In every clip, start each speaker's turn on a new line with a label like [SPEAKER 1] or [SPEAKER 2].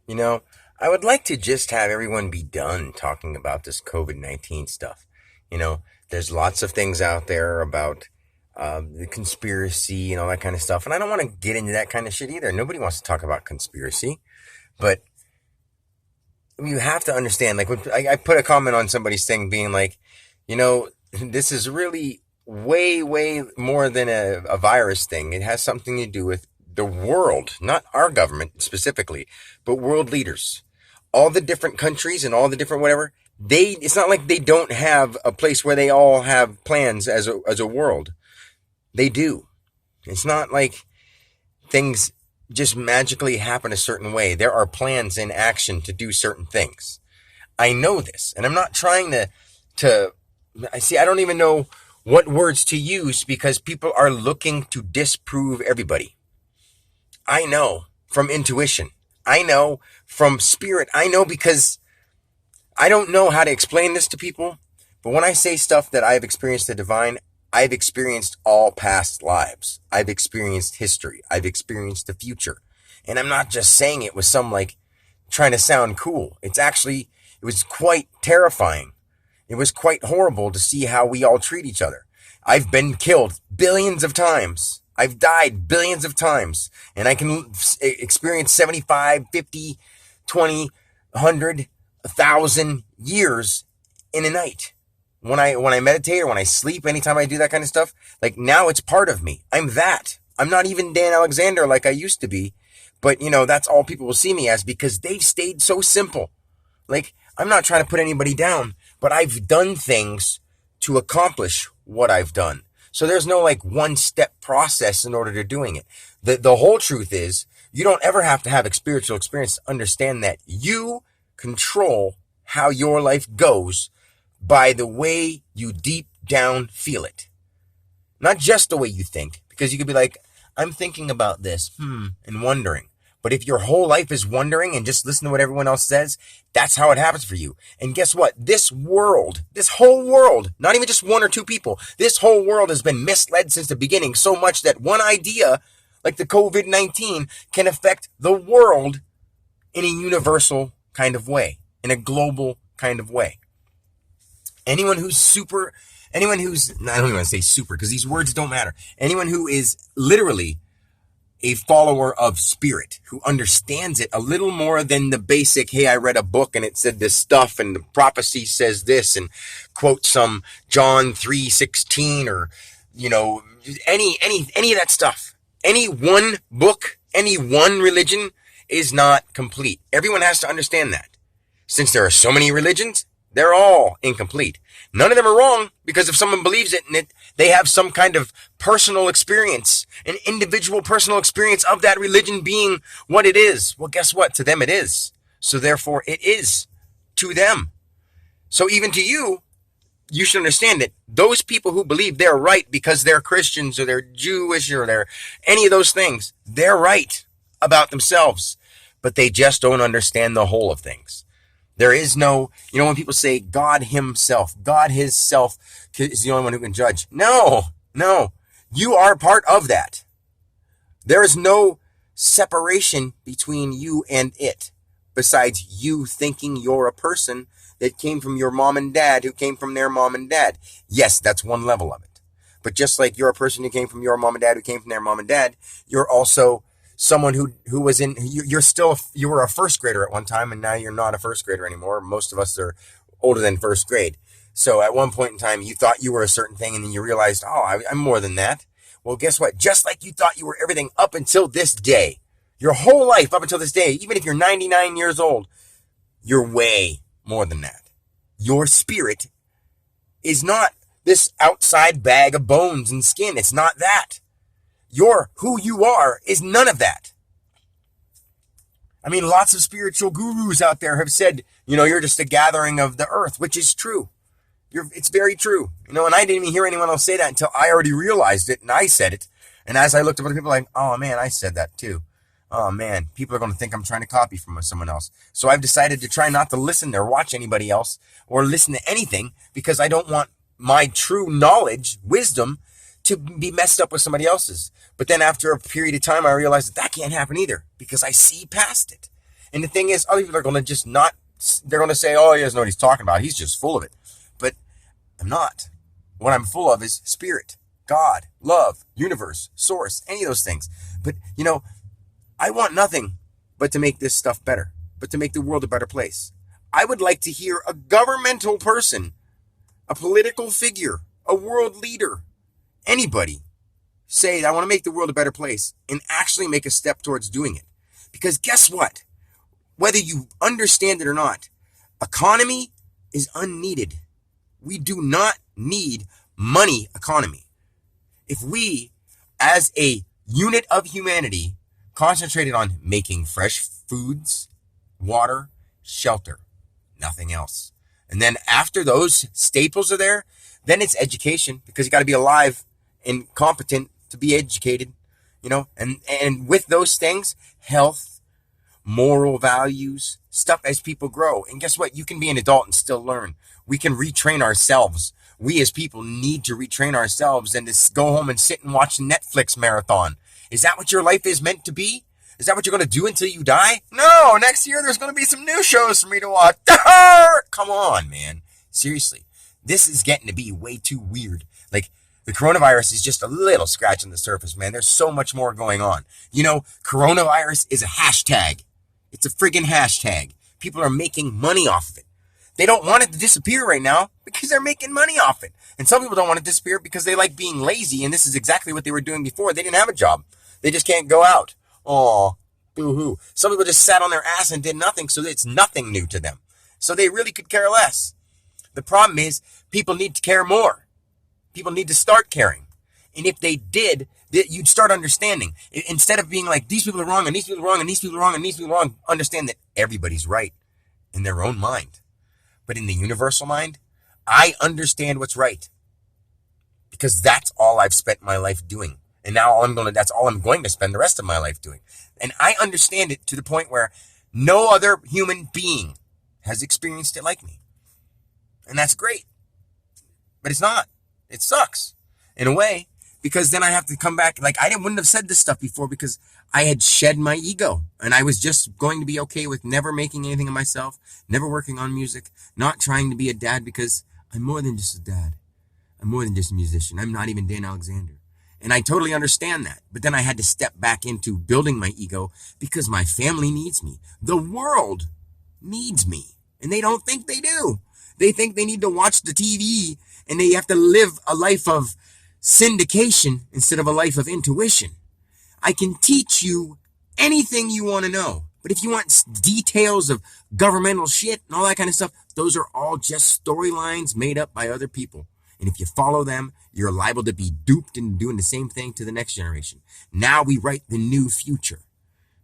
[SPEAKER 1] You know, I would like to just have everyone be done talking about this COVID-19 stuff. You know, there's lots of things out there about the conspiracy and all that kind of stuff. And I don't want to get into that kind of shit either. Nobody wants to talk about conspiracy. But you have to understand, like, when I put a comment on somebody's thing being like, you know, this is really way, way more than a virus thing. It has something to do with the world, not our government specifically, but world leaders. All the different countries and all the different whatever, it's not like they don't have a place where they all have plans as a world. They do. It's not like things just magically happen a certain way. There are plans in action to do certain things. I know this, and I'm not trying to I see, I don't even know what words to use because people are looking to disprove everybody. I know from intuition. I know from spirit. I know because I don't know how to explain this to people, but when I say stuff that I've experienced the divine, I've experienced all past lives. I've experienced history. I've experienced the future. And I'm not just saying it with some like trying to sound cool. It was quite terrifying. It was quite horrible to see how we all treat each other. I've been killed billions of times. I've died billions of times. And I can experience 75, 50, 20, 100, 1,000 years in a night. When I meditate or when I sleep, anytime I do that kind of stuff, like now it's part of me. I'm that. I'm not even Dan Alexander like I used to be. But, you know, that's all people will see me as because they've stayed so simple. Like, I'm not trying to put anybody down, but I've done things to accomplish what I've done. So there's no like one step process in order to doing it. The whole truth is you don't ever have to have a spiritual experience to understand that you control how your life goes by the way you deep down feel it. Not just the way you think, because you could be like, I'm thinking about this, and wondering. But if your whole life is wondering and just listen to what everyone else says, that's how it happens for you. And guess what? This whole world, not even just one or two people, this whole world has been misled since the beginning so much that one idea, like the COVID-19, can affect the world in a universal kind of way, in a global kind of way. I don't even want to say super because these words don't matter. Anyone who is literally a follower of spirit, who understands it a little more than the basic, hey, I read a book and it said this stuff and the prophecy says this and quote some John 3:16 or, you know, any of that stuff. Any one book, any one religion is not complete. Everyone has to understand that. Since there are so many religions, they're all incomplete. None of them are wrong because if someone believes it and they have some kind of personal experience, an individual personal experience of that religion being what it is. Well, guess what? To them it is. So therefore it is to them. So even to you, you should understand that those people who believe they're right because they're Christians or they're Jewish or they're any of those things, they're right about themselves, but they just don't understand the whole of things. There is no, when people say God himself, God his self is the only one who can judge. No, you are part of that. There is no separation between you and it, besides you thinking you're a person that came from your mom and dad who came from their mom and dad. Yes, that's one level of it. But just like you're a person who came from your mom and dad who came from their mom and dad, you're also someone who was in, you were a first grader at one time and now you're not a first grader anymore. Most of us are older than first grade. So at one point in time, you thought you were a certain thing and then you realized, I'm more than that. Well, guess what? Just like you thought you were everything up until this day, your whole life up until this day, even if you're 99 years old, you're way more than that. Your spirit is not this outside bag of bones and skin. It's not that. Who you are is none of that. I mean, lots of spiritual gurus out there have said, you're just a gathering of the earth, which is true. It's very true. And I didn't even hear anyone else say that until I already realized it and I said it. And as I looked at other people like, oh man, I said that too. Oh man, people are going to think I'm trying to copy from someone else. So I've decided to try not to listen or watch anybody else or listen to anything because I don't want my true knowledge, wisdom, to be messed up with somebody else's. But then after a period of time, I realized that can't happen either because I see past it. And the thing is, other people are going to just not, they're going to say, oh, he doesn't know what he's talking about. He's just full of it. But I'm not. What I'm full of is spirit, God, love, universe, source, any of those things. But, I want nothing but to make this stuff better, but to make the world a better place. I would like to hear a governmental person, a political figure, a world leader, anybody say, I want to make the world a better place and actually make a step towards doing it. Because guess what? Whether you understand it or not, economy is unneeded. We do not need money economy. If we, as a unit of humanity, concentrated on making fresh foods, water, shelter, nothing else. And then after those staples are there, then it's education, because you got to be alive and competent to be educated, and with those things, health, moral values, stuff as people grow. And guess what? You can be an adult and still learn. We can retrain ourselves. We as people need to retrain ourselves and just go home and sit and watch Netflix marathon. Is that what your life is meant to be? Is that what you're going to do until you die? No, next year there's going to be some new shows for me to watch. Come on, man. Seriously. This is getting to be way too weird. Like, the coronavirus is just a little scratch on the surface, man. There's so much more going on. Coronavirus is a hashtag. It's a friggin' hashtag. People are making money off of it. They don't want it to disappear right now because they're making money off it. And some people don't want it to disappear because they like being lazy, and this is exactly what they were doing before. They didn't have a job. They just can't go out. Oh, boo-hoo. Some people just sat on their ass and did nothing, so it's nothing new to them. So they really could care less. The problem is people need to care more. People need to start caring. And if they did, you'd start understanding. Instead of being like, these people are wrong, and these people are wrong, and these people are wrong, and these people are wrong, understand that everybody's right in their own mind. But in the universal mind, I understand what's right. Because that's all I've spent my life doing. And now that's all I'm going to spend the rest of my life doing. And I understand it to the point where no other human being has experienced it like me. And that's great. But it's not. It sucks in a way, because then I have to come back. Like, wouldn't have said this stuff before because I had shed my ego, and I was just going to be okay with never making anything of myself, never working on music, not trying to be a dad, because I'm more than just a dad. I'm more than just a musician. I'm not even Dan Alexander. And I totally understand that. But then I had to step back into building my ego because my family needs me. The world needs me. And they don't think they do. They think they need to watch the TV and they have to live a life of syndication instead of a life of intuition. I can teach you anything you want to know. But if you want details of governmental shit and all that kind of stuff, those are all just storylines made up by other people. And if you follow them, you're liable to be duped into doing the same thing to the next generation. Now we write the new future.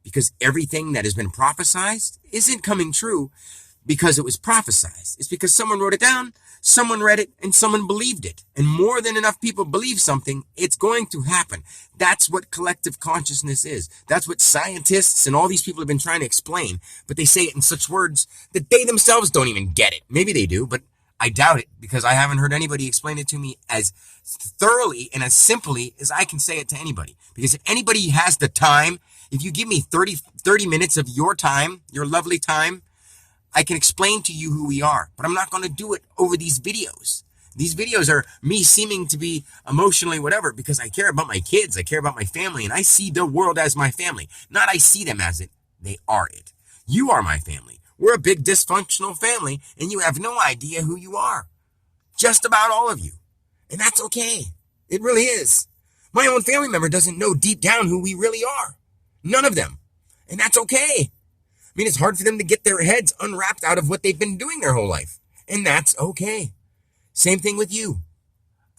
[SPEAKER 1] Because everything that has been prophesized isn't coming true because it was prophesized. It's because someone wrote it down, someone read it, and someone believed it. And more than enough people believe something, it's going to happen. That's what collective consciousness is. That's what scientists and all these people have been trying to explain. But they say it in such words that they themselves don't even get it. Maybe they do, but I doubt it, because I haven't heard anybody explain it to me as thoroughly and as simply as I can say it to anybody. Because if anybody has the time, if you give me 30 minutes of your time, your lovely time, I can explain to you who we are. But I'm not going to do it over these videos. These videos are me seeming to be emotionally whatever, because I care about my kids, I care about my family, and I see the world as my family. Not I see them as it, they are it. You are my family. We're a big dysfunctional family, and you have no idea who you are. Just about all of you. And that's okay. It really is. My own family member doesn't know deep down who we really are. None of them. And that's okay. I mean, it's hard for them to get their heads unwrapped out of what they've been doing their whole life. And that's okay. Same thing with you.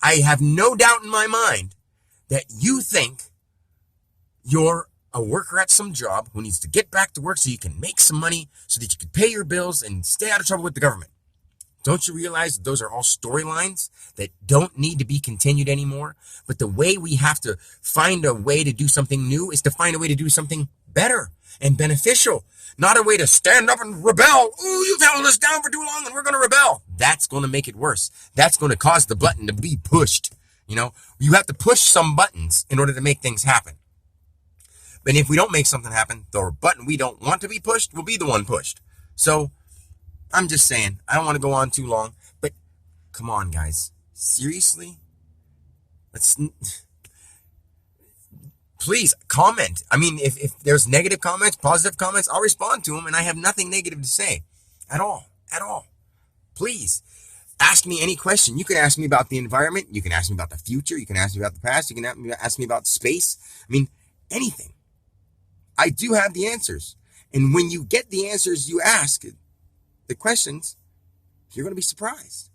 [SPEAKER 1] I have no doubt in my mind that you think you're a worker at some job who needs to get back to work so you can make some money so that you can pay your bills and stay out of trouble with the government. Don't you realize that those are all storylines that don't need to be continued anymore? But the way we have to find a way to do something new is to find a way to do something better and beneficial. Not a way to stand up and rebel. Ooh, you've held us down for too long and we're going to rebel. That's going to make it worse. That's going to cause the button to be pushed. You have to push some buttons in order to make things happen. And if we don't make something happen, the button we don't want to be pushed will be the one pushed. So I'm just saying, I don't want to go on too long, but come on, guys. Seriously? Let's please comment. I mean, if there's negative comments, positive comments, I'll respond to them, and I have nothing negative to say at all. At all. Please ask me any question. You can ask me about the environment. You can ask me about the future. You can ask me about the past. You can ask me about space. I mean, anything. I do have the answers. And when you get the answers you ask, the questions, you're going to be surprised.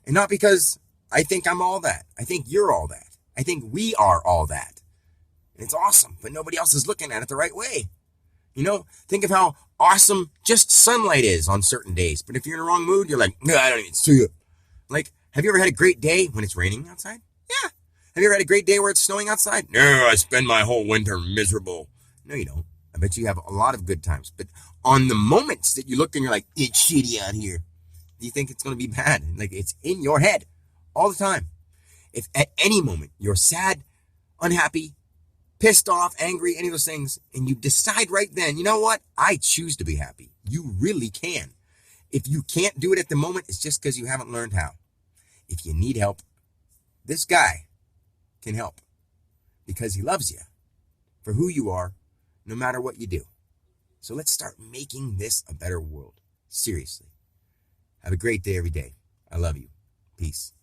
[SPEAKER 1] And not because I think I'm all that. I think you're all that. I think we are all that. And it's awesome, but nobody else is looking at it the right way. You know, think of how awesome just sunlight is on certain days. But if you're in the wrong mood, you're like, no, I don't even see it. Like, have you ever had a great day when it's raining outside? Yeah. Have you ever had a great day where it's snowing outside? No, I spend my whole winter miserable. No, you don't. I bet you have a lot of good times. But on the moments that you look and you're like, it's shitty out here, do you think it's going to be bad? Like, it's in your head all the time. If at any moment you're sad, unhappy, pissed off, angry, any of those things, and you decide right then, you know what? I choose to be happy. You really can. If you can't do it at the moment, it's just because you haven't learned how. If you need help, this guy can help because he loves you for who you are, no matter what you do. So let's start making this a better world. Seriously. Have a great day every day. I love you. Peace.